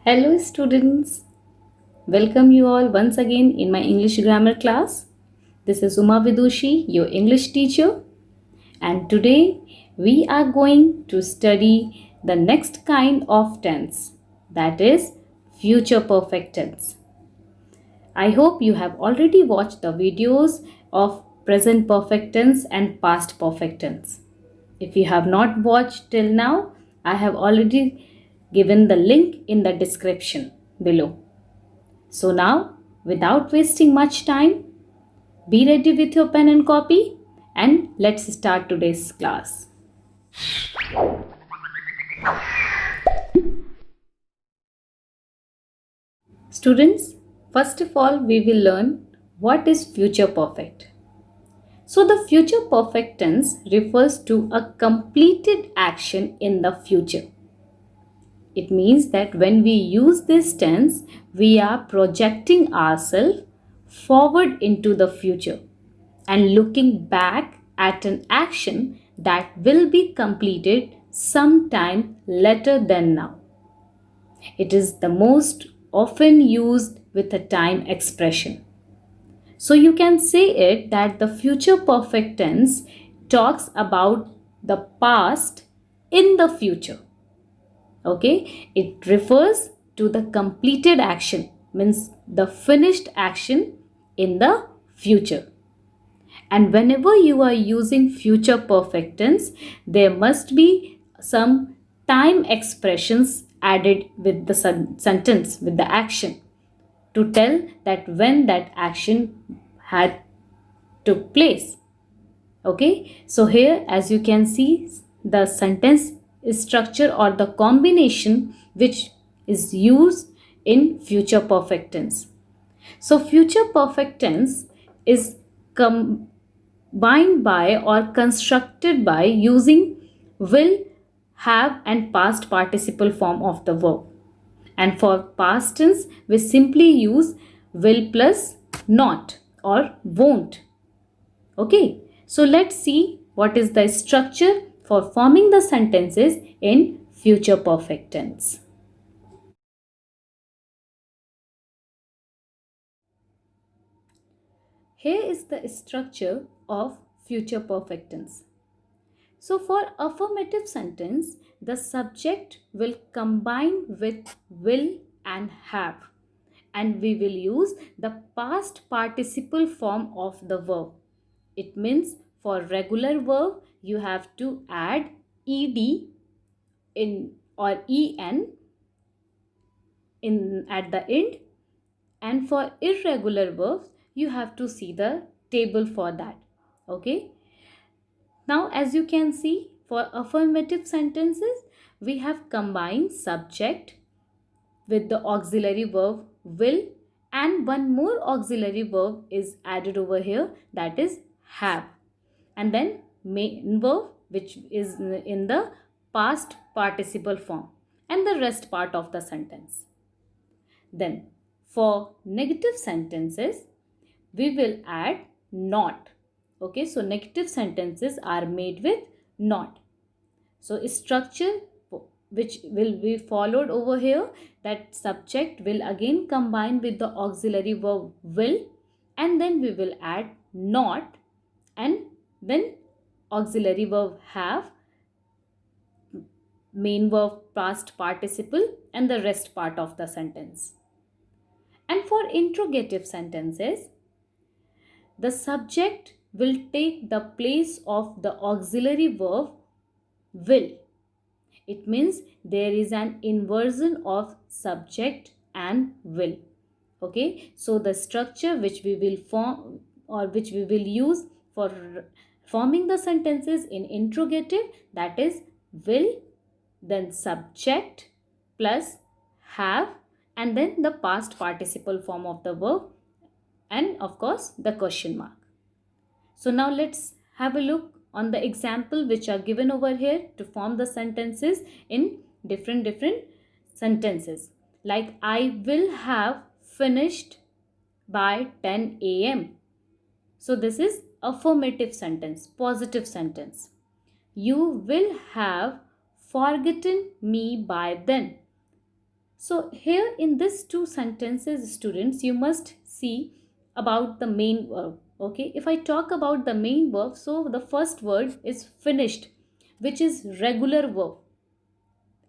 Hello students, welcome you all once again in my English grammar class. This is Uma Vidushi, your English teacher, and today we are going to study the next kind of tense, that is future perfect tense. I hope you have already watched the videos of present perfect tense and past perfect tense. If you have not watched till now, I have already given the link in the description below. So now, without wasting much time, be ready with your pen and copy and let's start today's class. Students, first of all, we will learn what is future perfect. So, the future perfect tense refers to a completed action in the future. It means that when we use this tense, we are projecting ourselves forward into the future and looking back at an action that will be completed sometime later than now. It is the most often used with a time expression. So you can say it that the future perfect tense talks about the past in the future. Okay, it refers to the completed action, means the finished action in the future. And whenever you are using future perfect tense, there must be some time expressions added with the sentence, with the action, to tell that when that action had took place. Okay, so here as you can see, the sentence structure or the combination which is used in future perfect tense. So future perfect tense is combined by or constructed by using will, have and past participle form of the verb. And for past tense, we simply use will plus not or won't. Okay, so let's see what is the structure for forming the sentences in future perfect tense. Here is the structure of future perfect tense. So for affirmative sentence, the subject will combine with will and have, and we will use the past participle form of the verb. It means for regular verb you have to add ed in or en in at the end, and for irregular verbs you have to see the table for that. Okay, now as you can see, for affirmative sentences we have combined subject with the auxiliary verb will, and one more auxiliary verb is added over here, that is have, and then main verb which is in the past participle form, and the rest part of the sentence. Then for negative sentences we will add not. Okay, so negative sentences are made with not. So structure which will be followed over here, that subject will again combine with the auxiliary verb will, and then we will add not, and then auxiliary verb have, main verb past participle, and the rest part of the sentence. And for interrogative sentences, the subject will take the place of the auxiliary verb will. It means there is an inversion of subject and will. Okay, so the structure which we will form or which we will use for forming the sentences in interrogative, that is will, then subject plus have, and then the past participle form of the verb, and of course the question mark. So now let's have a look on the example which are given over here to form the sentences in different sentences. Like I will have finished by 10 a.m. So this is affirmative sentence, positive sentence. You will have forgotten me by then. So here in these two sentences, students, you must see about the main verb. Okay, if I talk about the main verb, so the first word is finished, which is regular verb,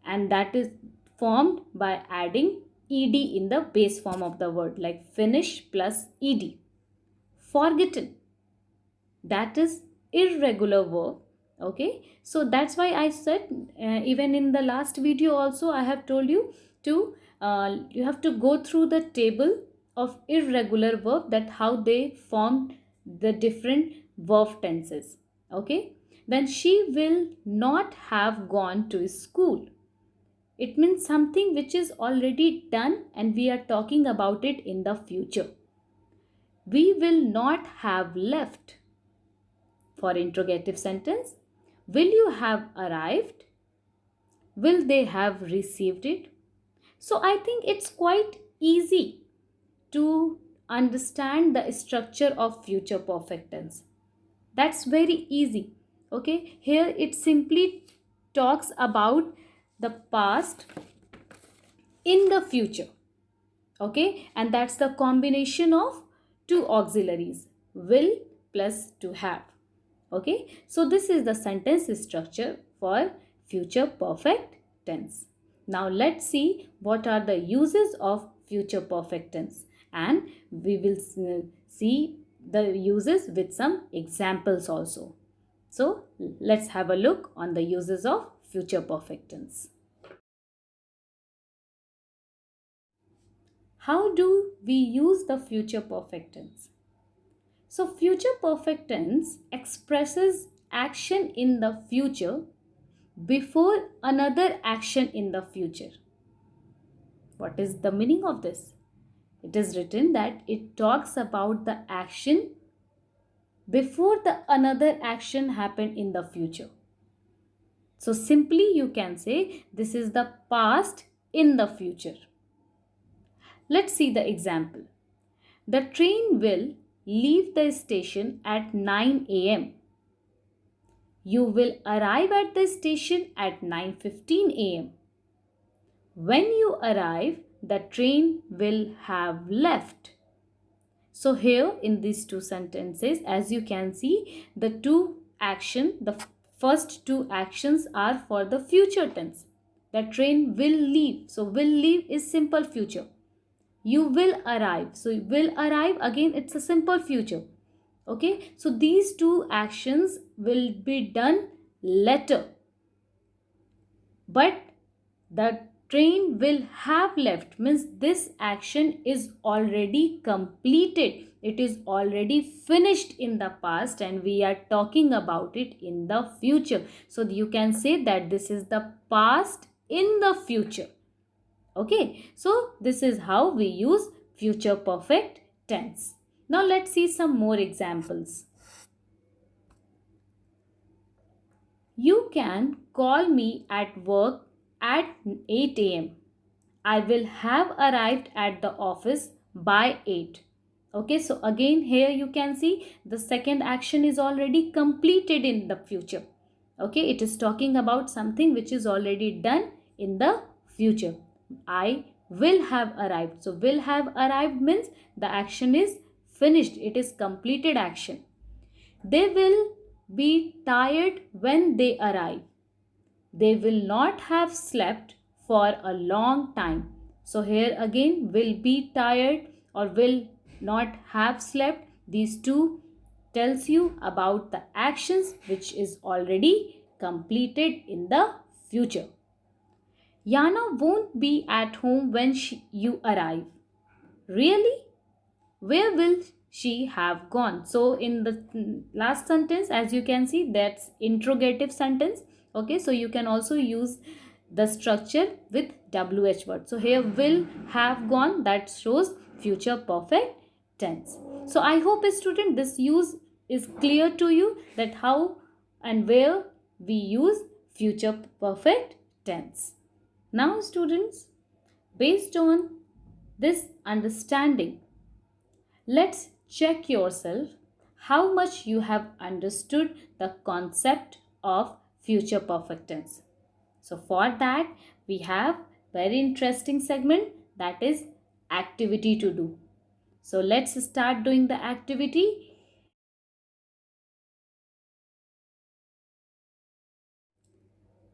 and that is formed by adding ed in the base form of the word, like finish plus ed. Forgotten, that is irregular verb. Okay, so that's why I said, even in the last video also I have told you to you have to go through the table of irregular verb, that how they formed the different verb tenses. Okay, then she will not have gone to school. It means something which is already done and we are talking about it in the future. We will not have left. For interrogative sentence, will you have arrived? Will they have received it? So I think it's quite easy to understand the structure of future perfect tense. That's very easy. Okay, here it simply talks about the past in the future. Okay, and that's the combination of two auxiliaries, will plus to have. Okay, so this is the sentence structure for future perfect tense. Now let's see what are the uses of future perfect tense, and we will see the uses with some examples also. So let's have a look on the uses of future perfect tense. How do we use the future perfect tense? So future perfect tense expresses action in the future before another action in the future. What is the meaning of this? It is written that it talks about the action before the another action happened in the future. So simply you can say this is the past in the future. Let's see the example. The train will leave the station at 9 a.m. You will arrive at the station at 9:15 a.m. When you arrive, the train will have left. So here in these two sentences, as you can see, the first two actions are for the future tense. The train will leave. So will leave is simple future. You will arrive. So will arrive, again it's a simple future. Okay, so these two actions will be done later, but the train will have left means this action is already completed, it is already finished in the past, and we are talking about it in the future. So you can say that this is the past in the future. Okay, so this is how we use future perfect tense. Now let's see some more examples. You can call me at work at 8 a.m. I will have arrived at the office by 8. Okay, so again here you can see the second action is already completed in the future. Okay, it is talking about something which is already done in the future. I will have arrived. So will have arrived means the action is finished. It is completed action. They will be tired when they arrive. They will not have slept for a long time. So here again will be tired or will not have slept. These two tells you about the actions which is already completed in the future. Yana won't be at home when you arrive. Really? Where will she have gone? So in the last sentence, as you can see, that's interrogative sentence. Okay, so you can also use the structure with WH word. So here will have gone, that shows future perfect tense. So I hope, student, this use is clear to you, that how and where we use future perfect tense. Now students, based on this understanding, let's check yourself how much you have understood the concept of future perfect tense. So for that we have very interesting segment, that is activity to do. So let's start doing the activity.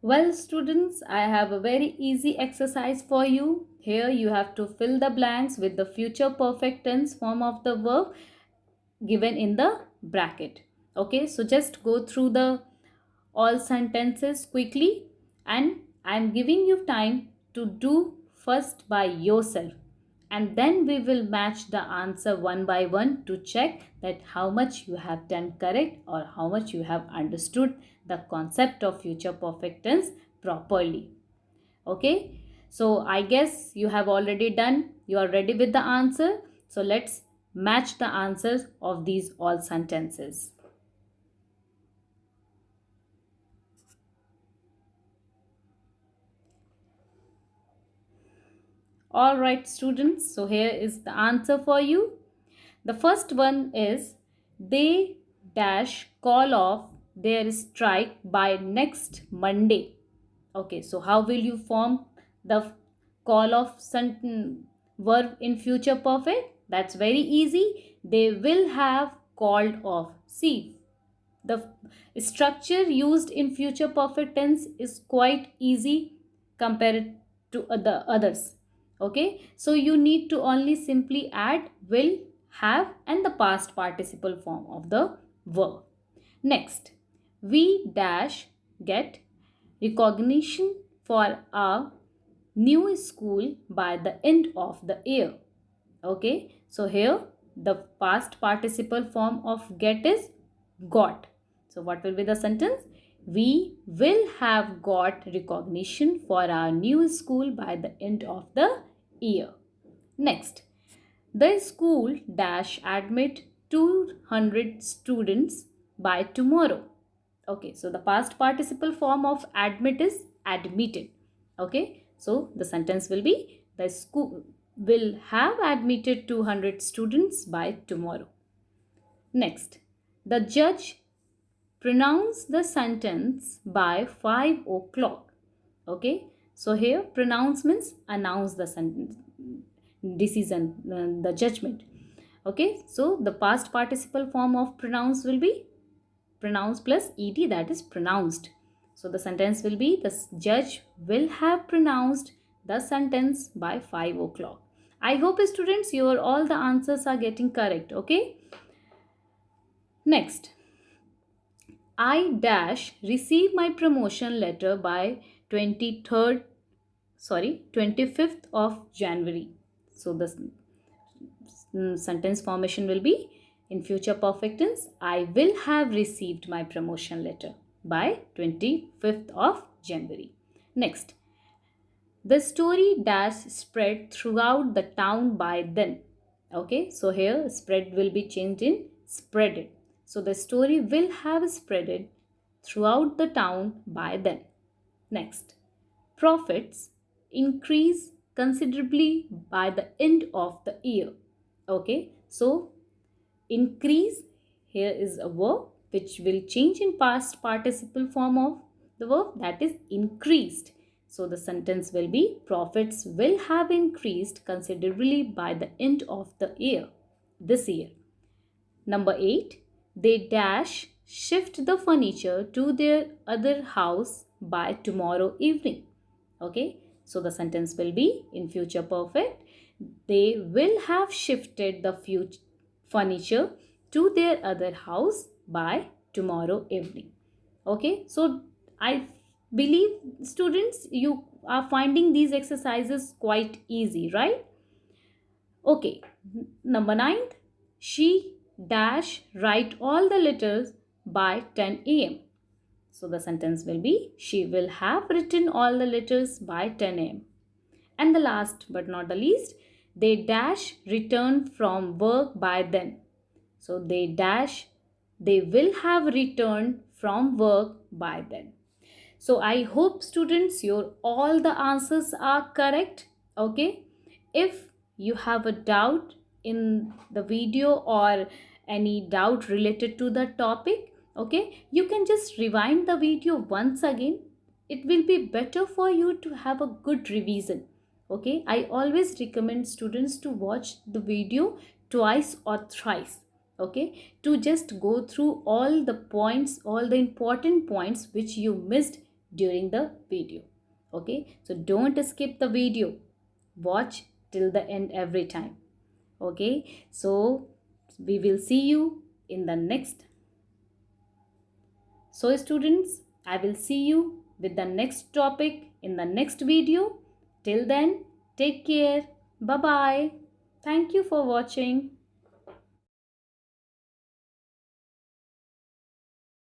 Well, students, I have a very easy exercise for you. Here you have to fill the blanks with the future perfect tense form of the verb given in the bracket. Okay, so just go through the all sentences quickly, and I'm giving you time to do first by yourself, and then we will match the answer one by one to check that how much you have done correct or how much you have understood the concept of future perfect tense properly. Okay, so I guess you have already done, you are ready with the answer. So let's match the answers of these all sentences. All right, students, so here is the answer for you. The first one is they dash call off their strike by next Monday. Okay, so how will you form the call off verb in future perfect? That's very easy. They will have called off. See, the structure used in future perfect tense is quite easy compared to the others. Okay, so you need to only simply add will, have, and the past participle form of the verb. Next, we dash get recognition for our new school by the end of the year. Okay, so here the past participle form of get is got. So what will be the sentence? We will have got recognition for our new school by the end of the year. Next, the school dash admit 200 students by tomorrow. Okay, so the past participle form of admit is admitted. Okay, so the sentence will be the school will have admitted 200 students by tomorrow. Next, the judge pronounced the sentence by 5 o'clock. Okay, so here pronounce means announce the sentence, decision, the judgment. Okay, so the past participle form of pronounce will be pronounce plus ed, that is pronounced. So the sentence will be the judge will have pronounced the sentence by 5 o'clock. I hope students your all the answers are getting correct. Okay, next, I dash receive my promotion letter by 25th of January. So the sentence formation will be in future perfect tense, I will have received my promotion letter by 25th of January. Next, the story dash spread throughout the town by then. Okay, so here spread will be changed in spreaded. So the story will have spreaded throughout the town by then. Next, profits increase considerably by the end of the year. Okay, so increase here is a verb which will change in past participle form of the verb, that is increased. So the sentence will be profits will have increased considerably by the end of the year, this year. Number 8, they dash shift the furniture to their other house by tomorrow evening. Okay, so the sentence will be in future perfect, they will have shifted the furniture to their other house by tomorrow evening. Okay, so I believe students you are finding these exercises quite easy, right? Okay, number 9, she dash write all the letters by 10 a.m. So the sentence will be she will have written all the letters by 10 a.m. And the last but not the least, they dash return from work by then. So they will have returned from work by then. So I hope students your all the answers are correct. Okay, if you have a doubt in the video or any doubt related to the topic, okay, you can just rewind the video once again. It will be better for you to have a good revision. Okay, I always recommend students to watch the video twice or thrice. Okay, to just go through all the points, all the important points which you missed during the video. Okay, so don't skip the video, watch till the end every time. Okay, so we will see you in the next. So students, I will see you with the next topic in the next video. Till then, take care. Bye bye. Thank you for watching.